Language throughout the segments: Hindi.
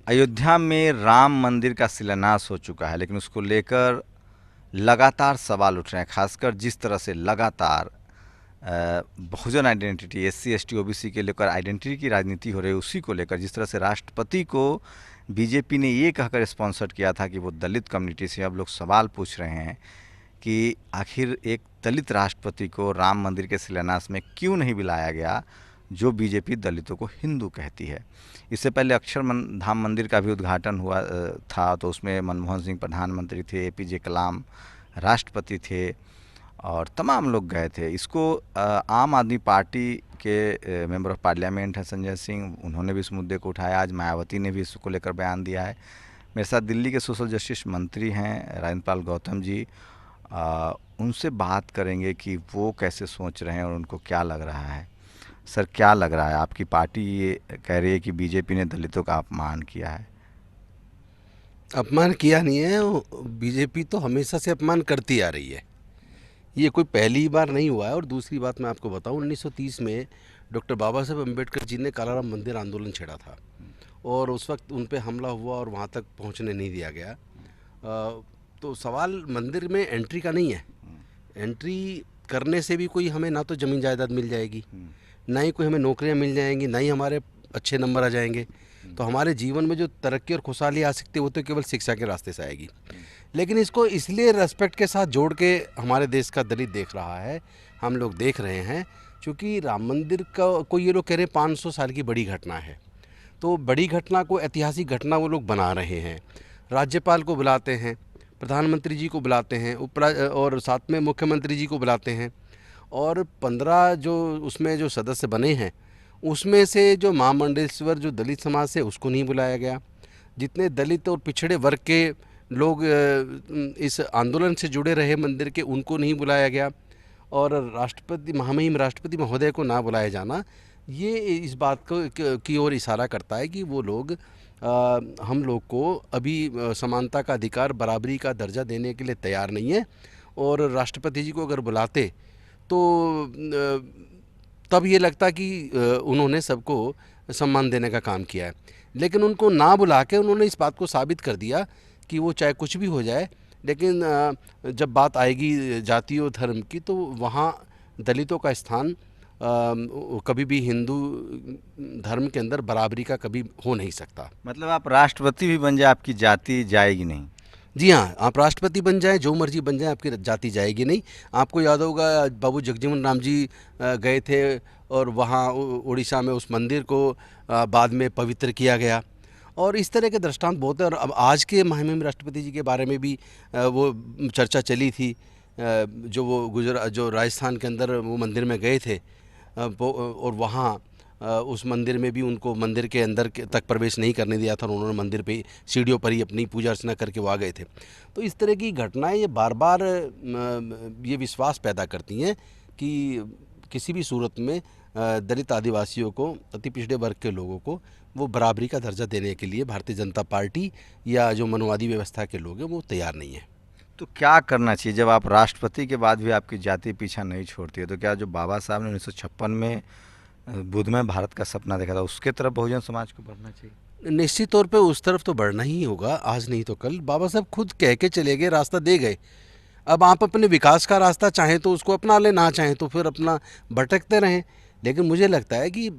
अयोध्या में राम मंदिर का शिलान्यास हो चुका है, लेकिन उसको लेकर लगातार सवाल उठ रहे हैं। खासकर जिस तरह से लगातार बहुजन आइडेंटिटी, एससी एसटी ओबीसी के लेकर आइडेंटिटी की राजनीति हो रही है, उसी को लेकर जिस तरह से राष्ट्रपति को बीजेपी ने ये कहकर स्पॉन्सर किया था कि वो दलित कम्युनिटी से, अब लोग सवाल पूछ रहे हैं कि आखिर एक दलित राष्ट्रपति को राम मंदिर के शिलान्यास में क्यों नहीं बुलाया गया, जो बीजेपी दलितों को हिंदू कहती है। इससे पहले धाम मंदिर का भी उद्घाटन हुआ था, तो उसमें मनमोहन सिंह प्रधानमंत्री थे, एपीजे कलाम राष्ट्रपति थे और तमाम लोग गए थे। इसको आम आदमी पार्टी के मेंबर ऑफ पार्लियामेंट हैं संजय सिंह, उन्होंने भी इस मुद्दे को उठाया। आज मायावती ने भी इसको लेकर बयान दिया है। मेरे साथ दिल्ली के सोशल जस्टिस मंत्री हैं राजेंद्र पाल गौतम जी, उनसे बात करेंगे कि वो कैसे सोच रहे हैं और उनको क्या लग रहा है। सर, क्या लग रहा है? आपकी पार्टी ये कह रही है कि बीजेपी ने दलितों का अपमान किया है। अपमान किया नहीं है, बीजेपी तो हमेशा से अपमान करती आ रही है। ये कोई पहली बार नहीं हुआ है। और दूसरी बात मैं आपको बताऊं, 1930 में डॉक्टर बाबा साहब अम्बेडकर जी ने कालाराम मंदिर आंदोलन छेड़ा था और उस वक्त उन पे हमला हुआ और वहाँ तक पहुँचने नहीं दिया गया। तो सवाल मंदिर में एंट्री का नहीं है। एंट्री करने से भी कोई हमें ना तो ज़मीन जायदाद मिल जाएगी, ना ही कोई हमें नौकरियां मिल जाएंगी, ना ही हमारे अच्छे नंबर आ जाएंगे। तो हमारे जीवन में जो तरक्की और खुशहाली आ सकती है वो तो केवल शिक्षा के रास्ते से आएगी। लेकिन इसको इसलिए रेस्पेक्ट के साथ जोड़ के हमारे देश का दलित देख रहा है, हम लोग देख रहे हैं, क्योंकि राम मंदिर को ये लोग कह रहे हैं 500 साल की बड़ी घटना है। तो बड़ी घटना को ऐतिहासिक घटना वो लोग बना रहे हैं। राज्यपाल को बुलाते हैं, प्रधानमंत्री जी को बुलाते हैं, और साथ में मुख्यमंत्री जी को बुलाते हैं। और 15 जो उसमें जो सदस्य बने हैं उसमें से जो महामंडलेश्वर जो दलित समाज से उसको नहीं बुलाया गया। जितने दलित और पिछड़े वर्ग के लोग इस आंदोलन से जुड़े रहे मंदिर के, उनको नहीं बुलाया गया। और राष्ट्रपति, महामहिम राष्ट्रपति महोदय को ना बुलाया जाना, ये इस बात को की ओर इशारा करता है कि वो लोग हम लोग को अभी समानता का अधिकार, बराबरी का दर्जा देने के लिए तैयार नहीं है। और राष्ट्रपति जी को अगर बुलाते तो तब ये लगता कि उन्होंने सबको सम्मान देने का काम किया है। लेकिन उनको ना बुला के उन्होंने इस बात को साबित कर दिया कि वो चाहे कुछ भी हो जाए, लेकिन जब बात आएगी जाति और धर्म की तो वहाँ दलितों का स्थान कभी भी हिंदू धर्म के अंदर बराबरी का कभी हो नहीं सकता। मतलब आप राष्ट्रपति भी बन जाए, आपकी जाति जाएगी नहीं? जी हाँ, आप राष्ट्रपति बन जाएं, जो मर्जी बन जाएं, आपकी जाति जाएगी नहीं। आपको याद होगा बाबू जगजीवन राम जी गए थे और वहाँ उड़ीसा में उस मंदिर को बाद में पवित्र किया गया। और इस तरह के दृष्टांत बहुत है। और अब आज के महामहिम राष्ट्रपति जी के बारे में भी वो चर्चा चली थी, जो वो जो राजस्थान के अंदर वो मंदिर में गए थे, और वहाँ उस मंदिर में भी उनको मंदिर के अंदर तक प्रवेश नहीं करने दिया था और उन्होंने मंदिर पे सीढ़ियों पर ही अपनी पूजा अर्चना करके वो आ गए थे। तो इस तरह की घटनाएं ये बार बार ये विश्वास पैदा करती हैं कि किसी भी सूरत में दलित आदिवासियों को, अति पिछड़े वर्ग के लोगों को वो बराबरी का दर्जा देने के लिए भारतीय जनता पार्टी या जो मनवादी व्यवस्था के लोग हैं वो तैयार नहीं है। तो क्या करना चाहिए? जब आप राष्ट्रपति के बाद भी आपकी जाति पीछा नहीं छोड़ती है, तो क्या जो बाबा साहब ने 1956 में बुद्धमय भारत का सपना देखा था, उसके तरफ बहुजन समाज को बढ़ना चाहिए? निश्चित तौर पे उस तरफ तो बढ़ना ही होगा, आज नहीं तो कल। बाबा साहब खुद कह के चले गए, रास्ता दे गए। अब आप अपने विकास का रास्ता चाहें तो उसको अपना लें, ना चाहें तो फिर अपना भटकते रहें। लेकिन मुझे लगता है कि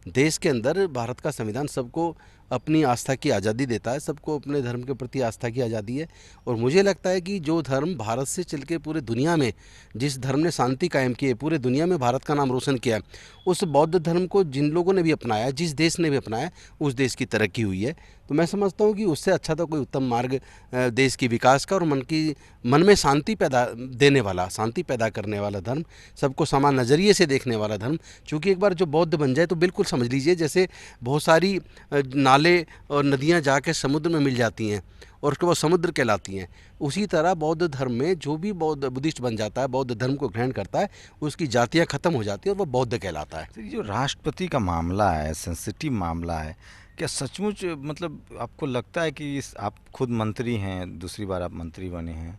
देश के अंदर भारत का संविधान सबको अपनी आस्था की आज़ादी देता है, सबको अपने धर्म के प्रति आस्था की आज़ादी है। और मुझे लगता है कि जो धर्म भारत से चल के पूरे दुनिया में, जिस धर्म ने शांति कायम की है, पूरे दुनिया में भारत का नाम रोशन किया है, उस बौद्ध धर्म को जिन लोगों ने भी अपनाया, जिस देश ने भी अपनाया, उस देश की तरक्की हुई है। तो मैं समझता हूँ कि उससे अच्छा तो कोई उत्तम मार्ग देश की विकास का और मन में शांति पैदा देने वाला, शांति पैदा करने वाला धर्म, सबको समान नज़रिए से देखने वाला धर्म। क्योंकि एक बार जो बौद्ध बन जाए तो बिल्कुल समझ लीजिए जैसे बहुत सारी नाले और नदियाँ जाके समुद्र में मिल जाती हैं और उसके बाद समुद्र कहलाती हैं, उसी तरह बौद्ध धर्म में जो भी बुद्धिस्ट बन जाता है, बौद्ध धर्म को ग्रहण करता है, उसकी जातियाँ ख़त्म हो जाती है और वह बौद्ध कहलाता है। तो ये जो राष्ट्रपति का मामला है, सेंसिटिव मामला है, क्या सचमुच मतलब आपको लगता है कि आप खुद मंत्री हैं, दूसरी बार आप मंत्री बने हैं,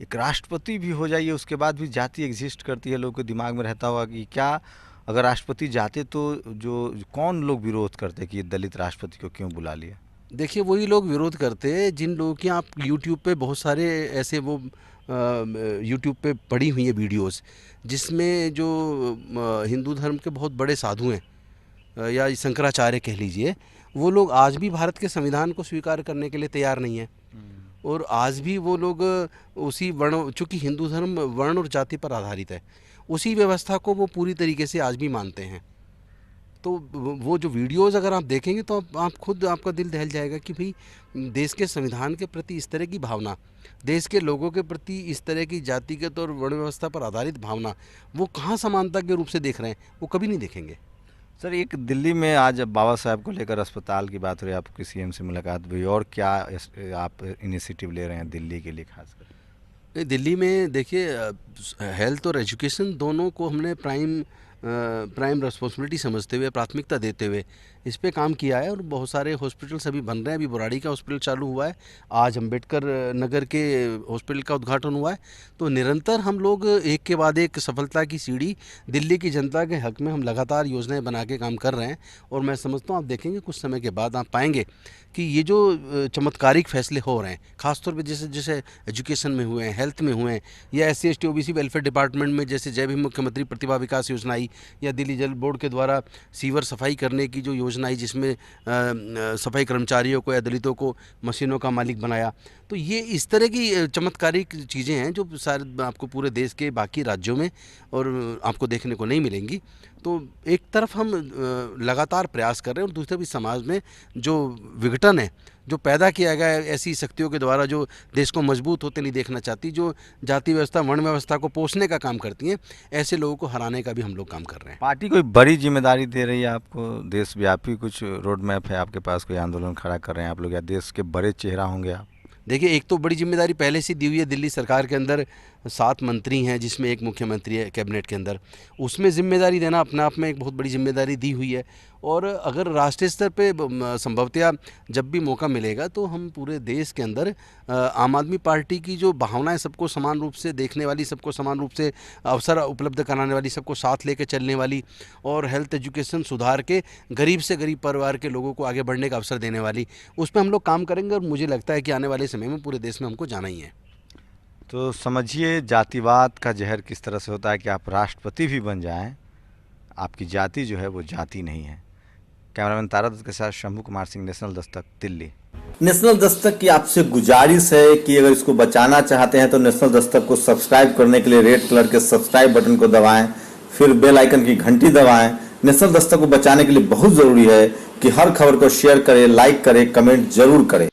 एक राष्ट्रपति भी हो जाइए उसके बाद भी जाति एग्जिस्ट करती है? लोगों के दिमाग में रहता होगा कि क्या अगर राष्ट्रपति जाते तो जो कौन लोग विरोध करते कि ये दलित राष्ट्रपति को क्यों बुला लिया? देखिए वही लोग विरोध करते हैं जिन लोगों की आप यूट्यूब पे बहुत सारे ऐसे वो यूट्यूब पे पड़ी हुई है वीडियोस जिसमें जो हिंदू धर्म के बहुत बड़े साधु हैं या शंकराचार्य कह लीजिए, वो लोग आज भी भारत के संविधान को स्वीकार करने के लिए तैयार नहीं है। और आज भी वो लोग उसी वर्ण, चूँकि हिंदू धर्म वर्ण और जाति पर आधारित है, उसी व्यवस्था को वो पूरी तरीके से आज भी मानते हैं। तो वो जो वीडियोज़ अगर आप देखेंगे तो आप खुद आपका दिल दहल जाएगा कि भाई देश के संविधान के प्रति इस तरह की भावना, देश के लोगों के प्रति इस तरह की जातिगत और वर्ण व्यवस्था पर आधारित भावना, वो कहाँ समानता के रूप से देख रहे हैं, वो कभी नहीं देखेंगे। सर, एक दिल्ली में आज बाबा साहब को लेकर अस्पताल की बात हो रही है, आपकी सीएम से मुलाकात हुई, और क्या आप इनिशिएटिव ले रहे हैं दिल्ली के लिए खासकर? दिल्ली में देखिए हेल्थ और एजुकेशन दोनों को हमने प्राइम रिस्पॉन्सिबिलिटी समझते हुए, प्राथमिकता देते हुए इस पे काम किया है। और बहुत सारे हॉस्पिटल्स अभी बन रहे हैं। अभी बुराड़ी का हॉस्पिटल चालू हुआ है, आज अंबेडकर नगर के हॉस्पिटल का उद्घाटन हुआ है। तो निरंतर हम लोग एक के बाद एक सफलता की सीढ़ी दिल्ली की जनता के हक में हम लगातार योजनाएं बना के काम कर रहे हैं। और मैं समझता हूँ आप देखेंगे कुछ समय के बाद आप पाएंगे कि ये जो चमत्कारिक फैसले हो रहे हैं, खासतौर पे जैसे जैसे एजुकेशन में हुए हैं, हेल्थ में हुए हैं, या SC ST OBC welfare department में जैसे जय भीम मुख्यमंत्री प्रतिभा विकास योजना आई, या दिल्ली जल बोर्ड के द्वारा सीवर सफाई करने की जो योजना आई जिसमें सफाई कर्मचारियों को या दलितों को मशीनों का मालिक बनाया। तो ये इस तरह की चमत्कारिक चीज़ें हैं जो शायद आपको पूरे देश के बाकी राज्यों में और आपको देखने को नहीं मिलेंगी। तो एक तरफ हम लगातार प्रयास कर रहे हैं और दूसरी तरफ इस समाज में जो विघटन है, जो पैदा किया गया है ऐसी शक्तियों के द्वारा जो देश को मजबूत होते नहीं देखना चाहती, जो जाति व्यवस्था वर्ण व्यवस्था को पोषने का काम करती हैं, ऐसे लोगों को हराने का भी हम लोग काम कर रहे हैं। पार्टी कोई बड़ी जिम्मेदारी दे रही है आपको? देशव्यापी कुछ रोड मैप है आपके पास? कोई आंदोलन खड़ा कर रहे हैं आप लोग, या देश के बड़े चेहरा होंगे आप? देखिए एक तो बड़ी जिम्मेदारी पहले से दी हुई है। दिल्ली सरकार के अंदर 7 मंत्री हैं जिसमें एक मुख्यमंत्री है कैबिनेट के अंदर, उसमें जिम्मेदारी देना अपने आप में एक बहुत बड़ी जिम्मेदारी दी हुई है। और अगर राष्ट्रीय स्तर पे संभवतया जब भी मौका मिलेगा तो हम पूरे देश के अंदर आम आदमी पार्टी की जो भावनाएं, सबको समान रूप से देखने वाली, सबको समान रूप से अवसर उपलब्ध कराने वाली, सबको साथ लेकर चलने वाली, और हेल्थ एजुकेशन सुधार के गरीब से गरीब परिवार के लोगों को आगे बढ़ने का अवसर देने वाली, उस पर हम लोग काम करेंगे। और मुझे लगता है कि आने वाले समय में पूरे देश में हमको जाना ही है। तो समझिए जातिवाद का जहर किस तरह से होता है कि आप राष्ट्रपति भी बन जाएं, आपकी जाति जो है वो जाति नहीं है। कैमरामैन तारा दत्त के साथ शंभू कुमार सिंह, नेशनल दस्तक, दिल्ली। नेशनल दस्तक की आपसे गुजारिश है कि अगर इसको बचाना चाहते हैं तो नेशनल दस्तक को सब्सक्राइब करने के लिए रेड कलर के सब्सक्राइब बटन को दबाएं, फिर बेल आइकन की घंटी दबाएं। नेशनल दस्तक को बचाने के लिए बहुत जरूरी है कि हर खबर को शेयर करें, लाइक करें, कमेंट जरूर करें।